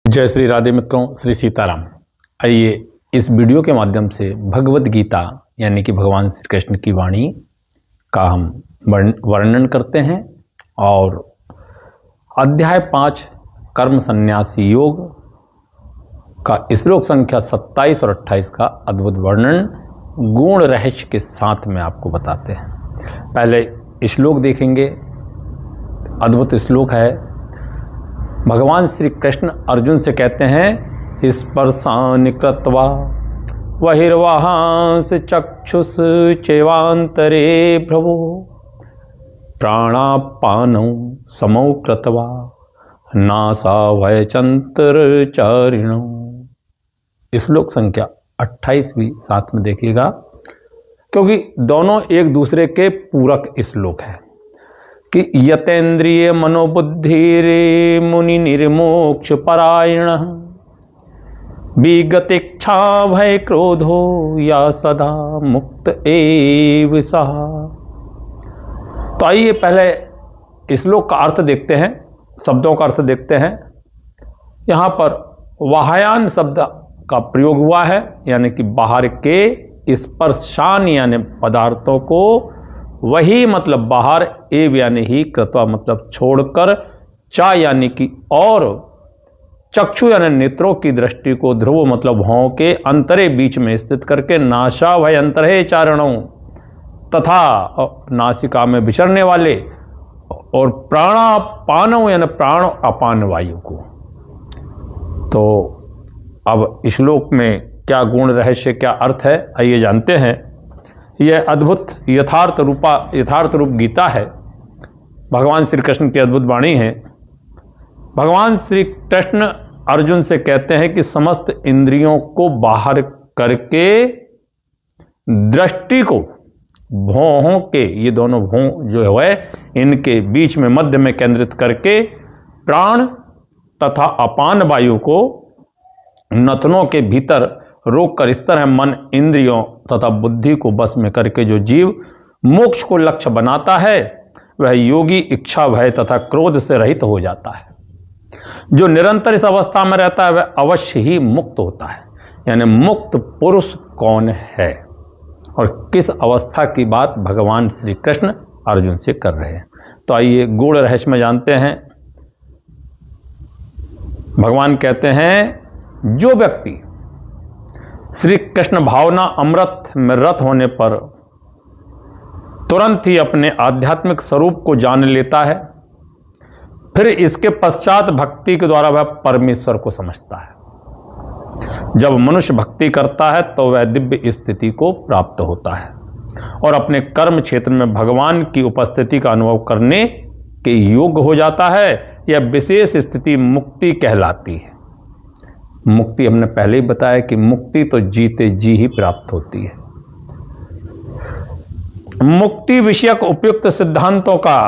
जय श्री राधे मित्रों, श्री सीताराम। आइए इस वीडियो के माध्यम से भगवद गीता यानी कि भगवान श्री कृष्ण की वाणी का हम वर्णन करते हैं और अध्याय 5 कर्म संन्यास योग का श्लोक संख्या 27 और 28 का अद्भुत वर्णन गुण रहस्य के साथ में आपको बताते हैं। पहले श्लोक देखेंगे। अद्भुत श्लोक है। भगवान श्री कृष्ण अर्जुन से कहते हैं, स्पर्शान कृत्वा बहिर्वाहांस चक्षुष चैवांतरे प्रभो प्राणापानौ समौ कृत्वा नासावयचंतरचारिणौ। श्लोक संख्या 28 भी साथ में देखिएगा, क्योंकि दोनों एक दूसरे के पूरक श्लोक है कि यतेन्द्रिय मनोबुद्धिरे मुनि निर्मोक्ष परायण विगतिच्छा भय क्रोधो या सदा मुक्त एव सः। तो आइए पहले श्लोक का अर्थ देखते हैं, शब्दों का अर्थ देखते हैं। यहाँ पर वाहयान शब्द का प्रयोग हुआ है, यानी कि बाहर के स्पर्शान यानी पदार्थों को, वही मतलब बाहर, एव यानी ही, कृत्वा मतलब छोड़कर, चा यानी कि और, चक्षु यानी नेत्रों की दृष्टि को, ध्रुव मतलब भौं के अंतरे बीच में स्थित करके, नासा भय अंतरे चारणों तथा नासिका में विचरने वाले, और प्राणापानों यानी प्राण अपान वायु को। तो अब श्लोक में क्या गुण रहस्य, क्या अर्थ है, आइए जानते हैं। यह अद्भुत यथार्थ रूप गीता है। भगवान श्री कृष्ण की अद्भुत वाणी है। भगवान श्री कृष्ण अर्जुन से कहते हैं कि समस्त इंद्रियों को बाहर करके दृष्टि को भौहों के, ये दोनों भौं जो है इनके बीच में मध्य में केंद्रित करके, प्राण तथा अपान वायु को नथनों के भीतर रोक कर इस तरह मन, इंद्रियों तथा बुद्धि को बस में करके जो जीव मोक्ष को लक्ष्य बनाता है, वह योगी इच्छा भय तथा क्रोध से रहित हो जाता है। जो निरंतर इस अवस्था में रहता है वह अवश्य ही मुक्त होता है। यानी मुक्त पुरुष कौन है और किस अवस्था की बात भगवान श्री कृष्ण अर्जुन से कर रहे हैं। तो आइए गुण रहस्य में जानते हैं। भगवान कहते हैं, जो व्यक्ति श्री कृष्ण भावना अमृत में रत होने पर तुरंत ही अपने आध्यात्मिक स्वरूप को जान लेता है, फिर इसके पश्चात भक्ति के द्वारा वह परमेश्वर को समझता है। जब मनुष्य भक्ति करता है तो वह दिव्य स्थिति को प्राप्त होता है और अपने कर्म क्षेत्र में भगवान की उपस्थिति का अनुभव करने के योग्य हो जाता है। यह विशेष स्थिति मुक्ति कहलाती है। मुक्ति हमने पहले ही बताया कि मुक्ति तो जीते जी ही प्राप्त होती है। मुक्ति विषयक उपयुक्त सिद्धांतों का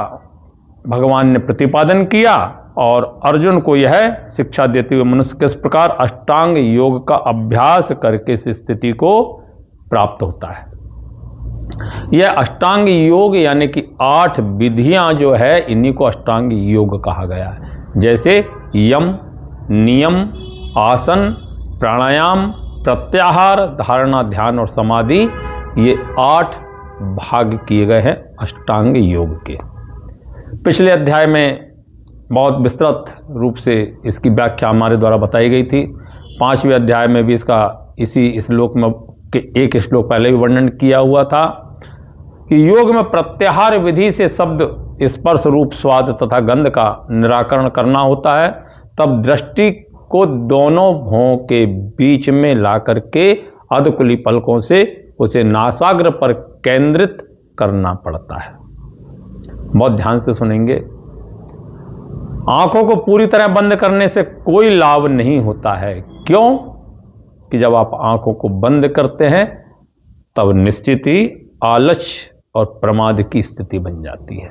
भगवान ने प्रतिपादन किया और अर्जुन को यह शिक्षा देते हुए मनुष्य किस प्रकार अष्टांग योग का अभ्यास करके इस स्थिति को प्राप्त होता है। यह अष्टांग योग यानी कि 8 विधियां जो है, इन्हीं को अष्टांग योग कहा गया है। जैसे यम, नियम, आसन, प्राणायाम, प्रत्याहार, धारणा, ध्यान और समाधि, ये 8 भाग किए गए हैं अष्टांग योग के। पिछले अध्याय में बहुत विस्तृत रूप से इसकी व्याख्या हमारे द्वारा बताई गई थी। 5वें अध्याय में भी इसका इसी श्लोक में के एक श्लोक पहले भी वर्णन किया हुआ था कि योग में प्रत्याहार विधि से शब्द, स्पर्श, रूप, स्वाद तथा गंध का निराकरण करना होता है। तब दृष्टि को दोनों भौं के बीच में ला करके अधकुली पलकों से उसे नासाग्र पर केंद्रित करना पड़ता है। बहुत ध्यान से सुनेंगे। आंखों को पूरी तरह बंद करने से कोई लाभ नहीं होता है। क्यों? कि जब आप आंखों को बंद करते हैं तब निश्चित ही आलस्य और प्रमाद की स्थिति बन जाती है,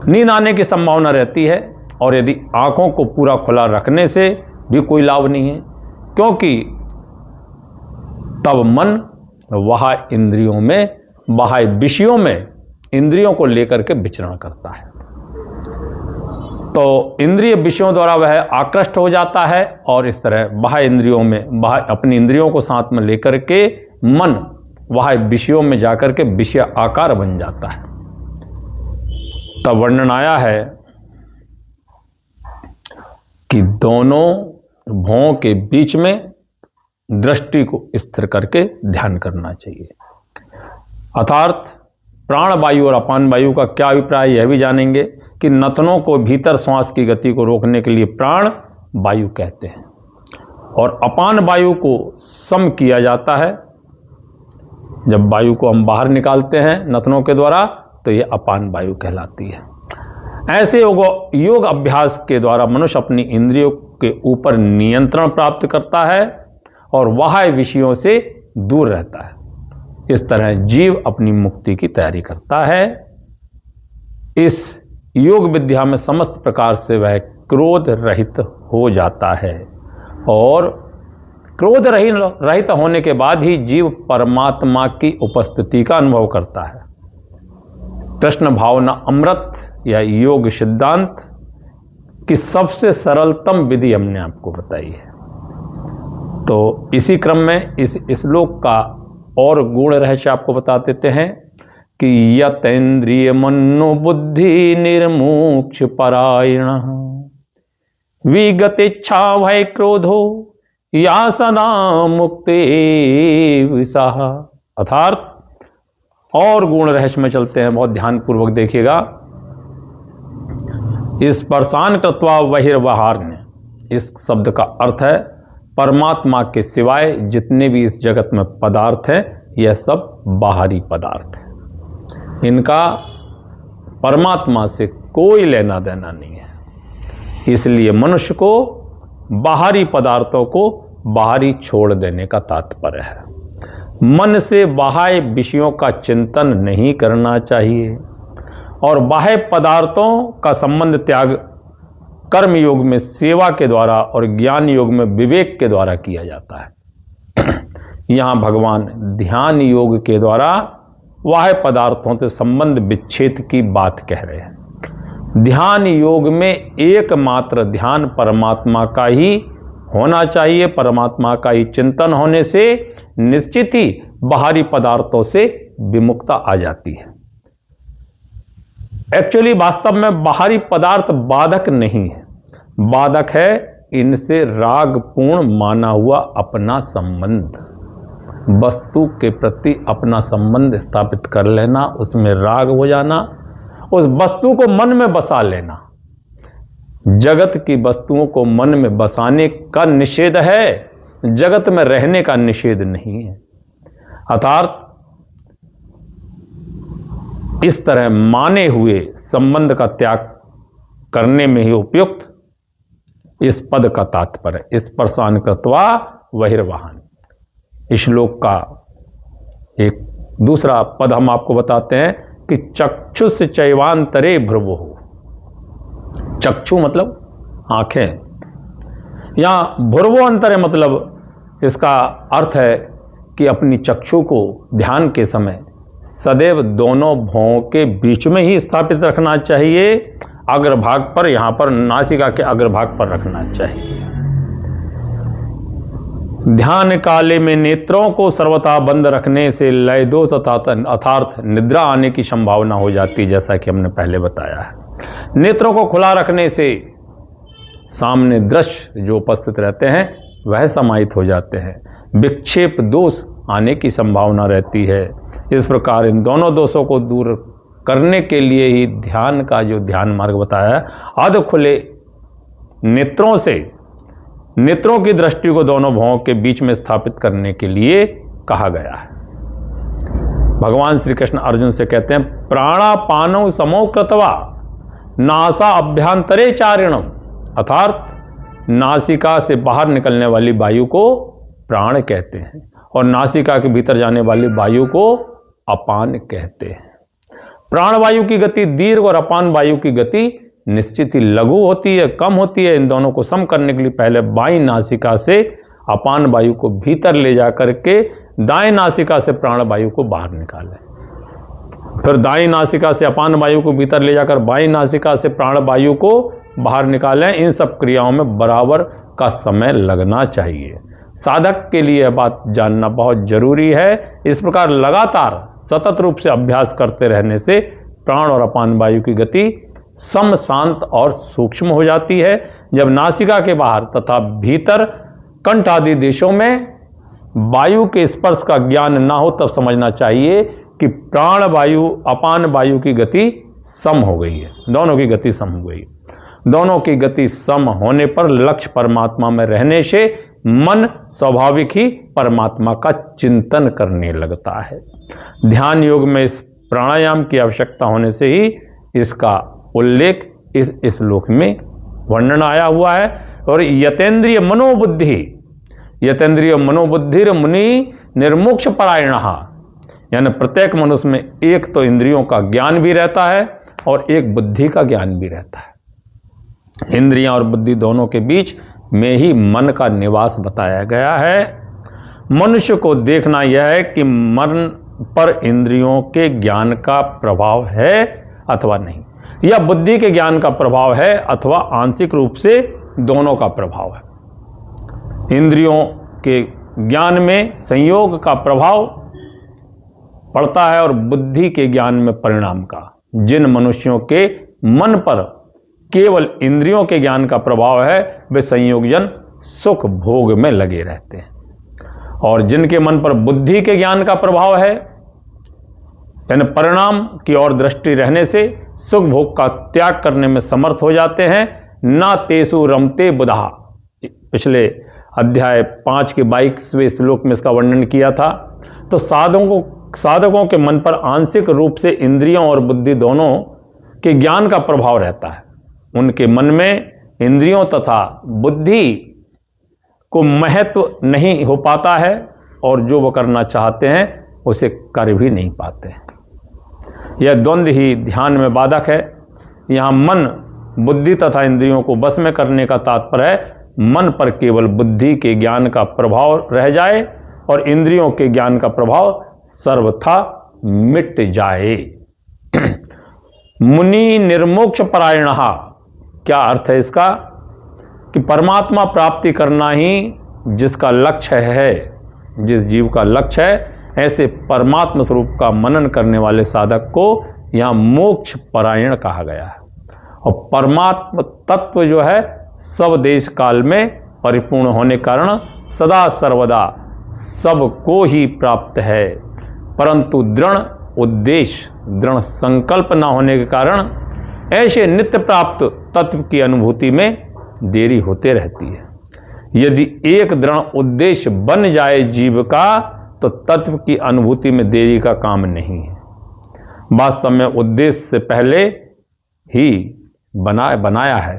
नींद आने की संभावना रहती है। और यदि आंखों को पूरा खुला रखने से भी कोई लाभ नहीं है, क्योंकि तब मन बाह्य इंद्रियों में, बाह्य विषयों में इंद्रियों को लेकर के विचरण करता है। तो इंद्रिय विषयों द्वारा वह आकृष्ट हो जाता है और इस तरह बाह्य इंद्रियों में अपनी इंद्रियों को साथ में लेकर के मन बाह्य विषयों में जाकर के विषय आकार बन जाता है। तब वर्णन आया है कि दोनों भौं के बीच में दृष्टि को स्थिर करके ध्यान करना चाहिए। अर्थात प्राण वायु और अपान वायु का क्या अभिप्राय, यह भी जानेंगे कि नथनों को भीतर श्वास की गति को रोकने के लिए प्राण वायु कहते हैं और अपान वायु को सम किया जाता है। जब वायु को हम बाहर निकालते हैं नथनों के द्वारा तो यह अपान वायु कहलाती है। ऐसे योग अभ्यास के द्वारा मनुष्य अपनी इंद्रियों के ऊपर नियंत्रण प्राप्त करता है और बाह्य विषयों से दूर रहता है। इस तरह जीव अपनी मुक्ति की तैयारी करता है। इस योग विद्या में समस्त प्रकार से वह क्रोध रहित हो जाता है और क्रोध रहित होने के बाद ही जीव परमात्मा की उपस्थिति का अनुभव करता है। कृष्ण भावना अमृत या योग सिद्धांत की सबसे सरलतम विधि हमने आपको बताई है। तो इसी क्रम में इस श्लोक का और गूढ़ रहस्य आपको बता देते हैं कि यतेन्द्रिय मनो बुद्धि निर्मोक्ष परायण विगतेच्छा भय क्रोधो या सदा मुक्ते विसाह। अर्थात और गुण रहस्य में चलते हैं, बहुत ध्यानपूर्वक देखिएगा। इस परसान कृत्वा बहिर्वाहार्य, इस शब्द का अर्थ है परमात्मा के सिवाय जितने भी इस जगत में पदार्थ हैं यह सब बाहरी पदार्थ हैं, इनका परमात्मा से कोई लेना देना नहीं है। इसलिए मनुष्य को बाहरी पदार्थों को बाहरी छोड़ देने का तात्पर्य है। मन से बाह्य विषयों का चिंतन नहीं करना चाहिए और बाह्य पदार्थों का संबंध त्याग कर्म योग में सेवा के द्वारा और ज्ञान योग में विवेक के द्वारा किया जाता है। यहाँ भगवान ध्यान योग के द्वारा बाह्य पदार्थों से संबंध विच्छेद की बात कह रहे हैं। ध्यान योग में एकमात्र ध्यान परमात्मा का ही होना चाहिए। परमात्मा का ही चिंतन होने से निश्चित ही बाहरी पदार्थों से विमुक्ता आ जाती है। एक्चुअली वास्तव में बाहरी पदार्थ बाधक नहीं है, बाधक है इनसे रागपूर्ण माना हुआ अपना संबंध। वस्तु के प्रति अपना संबंध स्थापित कर लेना, उसमें राग हो जाना, उस वस्तु को मन में बसा लेना। जगत की वस्तुओं को मन में बसाने का निषेध है, जगत में रहने का निषेध नहीं है। अर्थात इस तरह माने हुए संबंध का त्याग करने में ही उपयुक्त इस पद का तात्पर्य। इस परसान कृत्वा बहिर्वाहान, इस श्लोक का एक दूसरा पद हम आपको बताते हैं कि चक्षुष चैवांतरे भ्रुवो। चक्षु मतलब आंखें, यहाँ भ्रुवो अंतरे मतलब इसका अर्थ है कि अपनी चक्षु को ध्यान के समय सदैव दोनों भौं के बीच में ही स्थापित रखना चाहिए। अग्रभाग पर, यहाँ पर नासिका के अग्रभाग पर रखना चाहिए। ध्यान काले में नेत्रों को सर्वथा बंद रखने से लय दोष अर्थात निद्रा आने की संभावना हो जाती है, जैसा कि हमने पहले बताया है। नेत्रों को खुला रखने से सामने दृश्य जो उपस्थित रहते हैं वह समाहित हो जाते हैं, विक्षेप दोष आने की संभावना रहती है। इस प्रकार इन दोनों दोषों को दूर करने के लिए ही ध्यान का जो ध्यान मार्ग बताया है, अध खुले नेत्रों से नेत्रों की दृष्टि को दोनों भौं के बीच में स्थापित करने के लिए कहा गया है। भगवान श्री कृष्ण अर्जुन से कहते हैं, प्राणापानौ समो कृत्वा नासा अभ्यंतरे चारिणम, अर्थात नासिका से बाहर निकलने वाली वायु को प्राण कहते हैं और नासिका के भीतर जाने वाली वायु को अपान कहते हैं। प्राण वायु की गति दीर्घ और अपान वायु की गति निश्चित ही लघु होती है, कम होती है। इन दोनों को सम करने के लिए पहले बाईं नासिका से अपान वायु को भीतर ले जा करके दाएं नासिका से प्राण वायु को बाहर निकालें, फिर दाईं नासिका से अपान वायु को भीतर ले जाकर बाईं नासिका से प्राण वायु को बाहर निकालें, इन सब क्रियाओं में बराबर का समय लगना चाहिए। साधक के लिए यह बात जानना बहुत जरूरी है। इस प्रकार लगातार सतत रूप से अभ्यास करते रहने से प्राण और अपान वायु की गति सम, शांत और सूक्ष्म हो जाती है। जब नासिका के बाहर तथा भीतर कंठ आदि देशों में वायु के स्पर्श का ज्ञान ना हो, तब समझना चाहिए कि प्राण वायु अपान वायु की गति सम हो गई है, दोनों की गति सम हो गई। दोनों की गति सम होने पर लक्ष्य परमात्मा में रहने से मन स्वाभाविक ही परमात्मा का चिंतन करने लगता है। ध्यान योग में इस प्राणायाम की आवश्यकता होने से ही इसका उल्लेख इस श्लोक में वर्णन आया हुआ है। और यतेंद्रिय मनोबुद्धि मुनि निर्मोक्ष परायण, यानी प्रत्येक मनुष्य में एक तो इंद्रियों का ज्ञान भी रहता है और एक बुद्धि का ज्ञान भी रहता है। इंद्रियां और बुद्धि दोनों के बीच में ही मन का निवास बताया गया है। मनुष्य को देखना यह है कि मन पर इंद्रियों के ज्ञान का प्रभाव है अथवा नहीं, या बुद्धि के ज्ञान का प्रभाव है अथवा आंशिक रूप से दोनों का प्रभाव है। इंद्रियों के ज्ञान में संयोग का प्रभाव पड़ता है और बुद्धि के ज्ञान में परिणाम का। जिन मनुष्यों के मन पर केवल इंद्रियों के ज्ञान का प्रभाव है, वे संयोगजन सुख भोग में लगे रहते हैं, और जिनके मन पर बुद्धि के ज्ञान का प्रभाव है, यानी परिणाम की ओर दृष्टि रहने से सुख भोग का त्याग करने में समर्थ हो जाते हैं। ना तेसु रमते बुधा, पिछले अध्याय 5 के 22वें श्लोक में इसका वर्णन किया था। तो साधकों के मन पर आंशिक रूप से इंद्रियों और बुद्धि दोनों के ज्ञान का प्रभाव रहता है। उनके मन में इंद्रियों तथा बुद्धि को महत्व नहीं हो पाता है, और जो वो करना चाहते हैं उसे कर भी नहीं पाते हैं। यह द्वंद्व ही ध्यान में बाधक है। यहाँ मन, बुद्धि तथा इंद्रियों को बस में करने का तात्पर्य है मन पर केवल बुद्धि के ज्ञान का प्रभाव रह जाए और इंद्रियों के ज्ञान का प्रभाव सर्वथा मिट जाए। मुनि निर्मोक्ष परायण, क्या अर्थ है इसका? कि परमात्मा प्राप्ति करना ही जिसका लक्ष्य है, जिस जीव का लक्ष्य है, ऐसे परमात्मा स्वरूप का मनन करने वाले साधक को यहाँ मोक्ष परायण कहा गया है। और परमात्मा तत्व जो है सब देश काल में परिपूर्ण होने कारण सदा सर्वदा सबको ही प्राप्त है, परंतु दृढ़ उद्देश्य, दृढ़ संकल्प न होने के कारण ऐसे नित्य प्राप्त तत्व की अनुभूति में देरी होते रहती है। यदि एक दृढ़ उद्देश्य बन जाए जीव का, तो तत्व की अनुभूति में देरी का काम नहीं है। वास्तव में उद्देश्य से पहले ही बनाया है,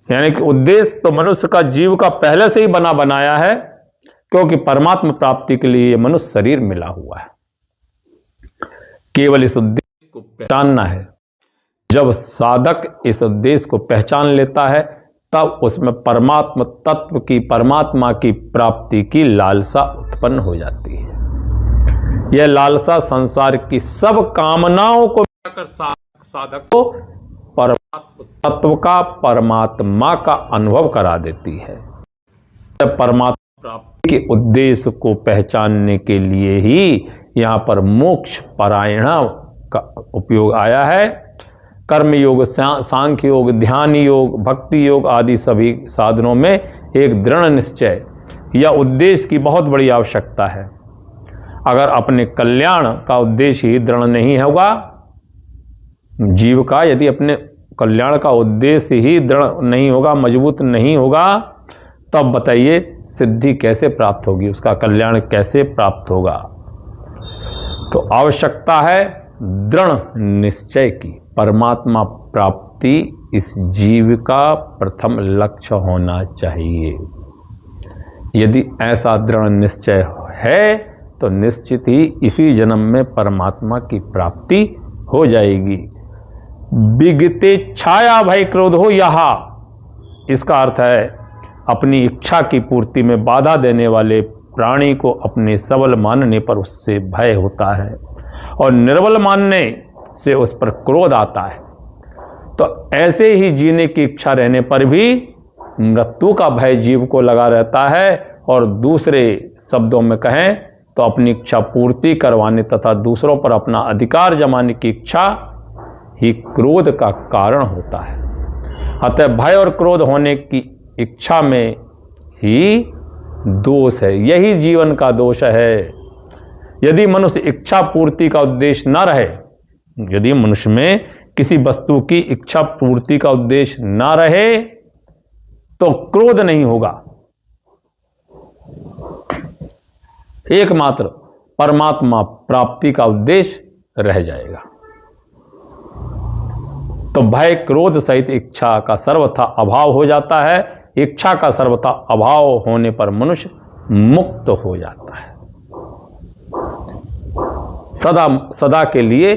यानी कि उद्देश्य तो मनुष्य का जीव का पहले से ही बनाया है, क्योंकि परमात्मा प्राप्ति के लिए मनुष्य शरीर मिला हुआ है। केवल इस उद्देश्य को पहचानना है। जब साधक इस उद्देश्य को पहचान लेता है, तब उसमें परमात्मा तत्व की, परमात्मा की प्राप्ति की लालसा उत्पन्न हो जाती है। यह लालसा संसार की सब कामनाओं को मिटाकर साधक को परमात्मा तत्व का, परमात्मा का अनुभव करा देती है। जब परमात्मा प्राप्ति के उद्देश्य को पहचानने के लिए ही यहाँ पर मोक्ष परायण का उपयोग आया है। कर्म योग, सांख्य योग, ध्यान योग, भक्ति योग आदि सभी साधनों में एक दृढ़ निश्चय या उद्देश्य की बहुत बड़ी आवश्यकता है। अगर अपने कल्याण का उद्देश्य ही दृढ़ नहीं होगा, जीव का यदि अपने कल्याण का उद्देश्य ही दृढ़ नहीं होगा, मजबूत नहीं होगा, तब बताइए सिद्धि कैसे प्राप्त होगी, उसका कल्याण कैसे प्राप्त होगा। तो आवश्यकता है दृढ़ निश्चय की। परमात्मा प्राप्ति इस जीव का प्रथम लक्ष्य होना चाहिए। यदि ऐसा दृढ़ निश्चय है तो निश्चित ही इसी जन्म में परमात्मा की प्राप्ति हो जाएगी। विगते छाया भय क्रोध हो यहाँ, इसका अर्थ है अपनी इच्छा की पूर्ति में बाधा देने वाले प्राणी को अपने सबल मानने पर उससे भय होता है और निर्बल मानने से उस पर क्रोध आता है। तो ऐसे ही जीने की इच्छा रहने पर भी मृत्यु का भय जीव को लगा रहता है। और दूसरे शब्दों में कहें तो अपनी इच्छा पूर्ति करवाने तथा दूसरों पर अपना अधिकार जमाने की इच्छा ही क्रोध का कारण होता है। अतः भय और क्रोध होने की इच्छा में ही दोष है, यही जीवन का दोष है। यदि मनुष्य इच्छा पूर्ति का उद्देश्य न रहे, यदि मनुष्य में किसी वस्तु की इच्छा पूर्ति का उद्देश्य न रहे तो क्रोध नहीं होगा। एकमात्र परमात्मा प्राप्ति का उद्देश्य रह जाएगा। तो भय क्रोध सहित इच्छा का सर्वथा अभाव हो जाता है। इच्छा का सर्वथा अभाव होने पर मनुष्य मुक्त हो जाता है। सदा सदा के लिए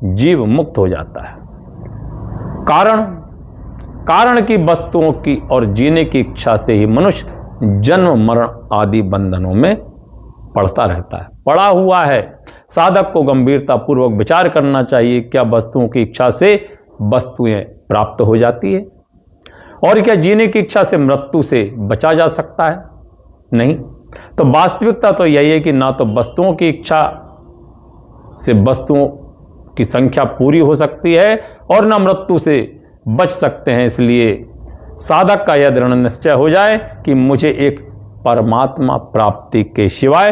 जीव मुक्त हो जाता है। कारण की वस्तुओं की और जीने की इच्छा से ही मनुष्य जन्म मरण आदि बंधनों में पड़ता रहता है, पड़ा हुआ है। साधक को गंभीरता पूर्वक विचार करना चाहिए, क्या वस्तुओं की इच्छा से वस्तुएं प्राप्त हो जाती है और क्या जीने की इच्छा से मृत्यु से बचा जा सकता है? नहीं। तो वास्तविकता तो यही है कि ना तो वस्तुओं की इच्छा से वस्तुओं की संख्या पूरी हो सकती है और ना मृत्यु से बच सकते हैं। इसलिए साधक का यह दृढ़ निश्चय हो जाए कि मुझे एक परमात्मा प्राप्ति के सिवाय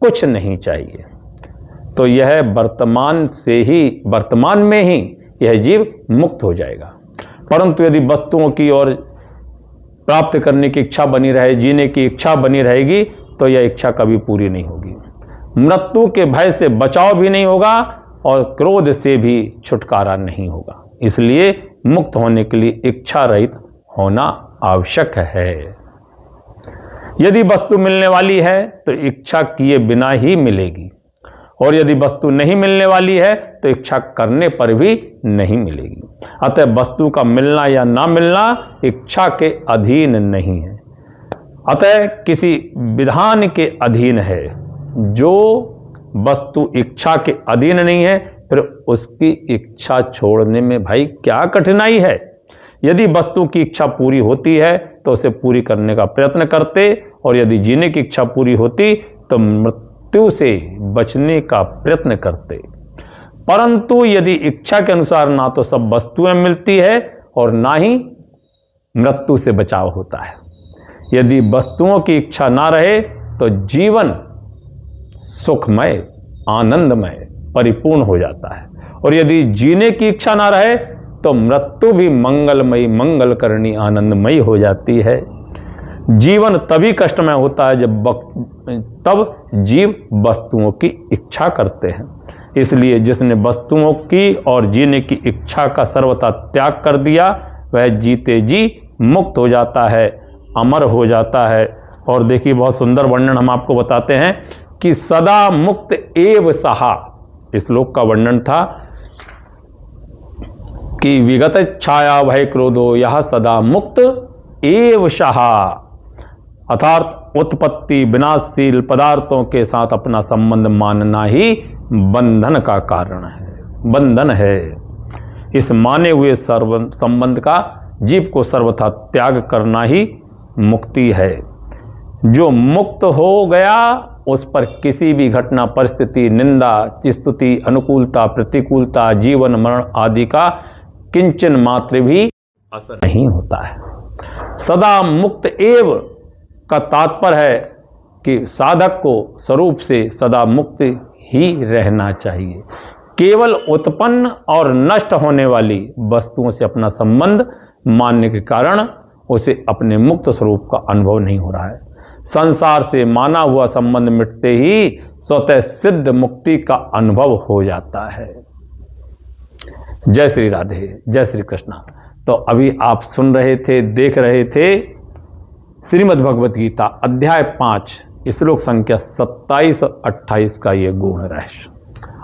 कुछ नहीं चाहिए, तो यह वर्तमान में ही यह जीव मुक्त हो जाएगा। परंतु यदि वस्तुओं की और प्राप्त करने की इच्छा बनी रहे, जीने की इच्छा बनी रहेगी, तो यह इच्छा कभी पूरी नहीं होगी। मृत्यु के भय से बचाव भी नहीं होगा और क्रोध से भी छुटकारा नहीं होगा। इसलिए मुक्त होने के लिए इच्छा रहित होना आवश्यक है। यदि वस्तु मिलने वाली है तो इच्छा किए बिना ही मिलेगी, और यदि वस्तु नहीं मिलने वाली है तो इच्छा करने पर भी नहीं मिलेगी। अतः वस्तु का मिलना या ना मिलना इच्छा के अधीन नहीं है, अतः किसी विधान के अधीन है। जो वस्तु इच्छा के अधीन नहीं है, फिर उसकी इच्छा छोड़ने में भाई क्या कठिनाई है। यदि वस्तु की इच्छा पूरी होती है तो उसे पूरी करने का प्रयत्न करते, और यदि जीने की इच्छा पूरी होती तो मृत्यु से बचने का प्रयत्न करते। परंतु यदि इच्छा के अनुसार ना तो सब वस्तुएं मिलती है और ना ही मृत्यु से बचाव होता है। यदि वस्तुओं की इच्छा ना रहे तो जीवन सुखमय, आनंदमय, परिपूर्ण हो जाता है, और यदि जीने की इच्छा ना रहे तो मृत्यु भी मंगलमयी, मंगल करनी, आनंदमयी हो जाती है। जीवन तभी कष्टमय होता है तब जीव वस्तुओं की इच्छा करते हैं। इसलिए जिसने वस्तुओं की और जीने की इच्छा का सर्वथा त्याग कर दिया, वह जीते जी मुक्त हो जाता है, अमर हो जाता है। और देखिए बहुत सुंदर वर्णन हम आपको बताते हैं कि सदा मुक्त एव सहा। इस श्लोक का वर्णन था कि विगत छाया भय क्रोधो यह सदा मुक्त एव सहा, अर्थात उत्पत्ति विनाशशील पदार्थों के साथ अपना संबंध मानना ही बंधन का कारण है, बंधन है। इस माने हुए संबंध का जीव को सर्वथा त्याग करना ही मुक्ति है। जो मुक्त हो गया उस पर किसी भी घटना, परिस्थिति, निंदा, स्तुति, अनुकूलता, प्रतिकूलता, जीवन मरण आदि का किंचन मात्र भी असर नहीं होता है। सदा मुक्त एव का तात्पर्य है कि साधक को स्वरूप से सदा मुक्त ही रहना चाहिए। केवल उत्पन्न और नष्ट होने वाली वस्तुओं से अपना संबंध मानने के कारण उसे अपने मुक्त स्वरूप का अनुभव नहीं हो रहा है। संसार से माना हुआ संबंध मिटते ही स्वतः सिद्ध मुक्ति का अनुभव हो जाता है। जय श्री राधे, जय श्री कृष्णा। तो अभी आप सुन रहे थे, देख रहे थे श्रीमद् भगवत गीता अध्याय 5 श्लोक संख्या 27-28 का ये गूढ़ रहस्य।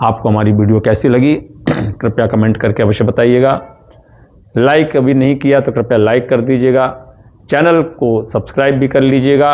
आपको हमारी वीडियो कैसी लगी कृपया कमेंट करके अवश्य बताइएगा। लाइक अभी नहीं किया तो कृपया लाइक कर दीजिएगा, चैनल को सब्सक्राइब भी कर लीजिएगा।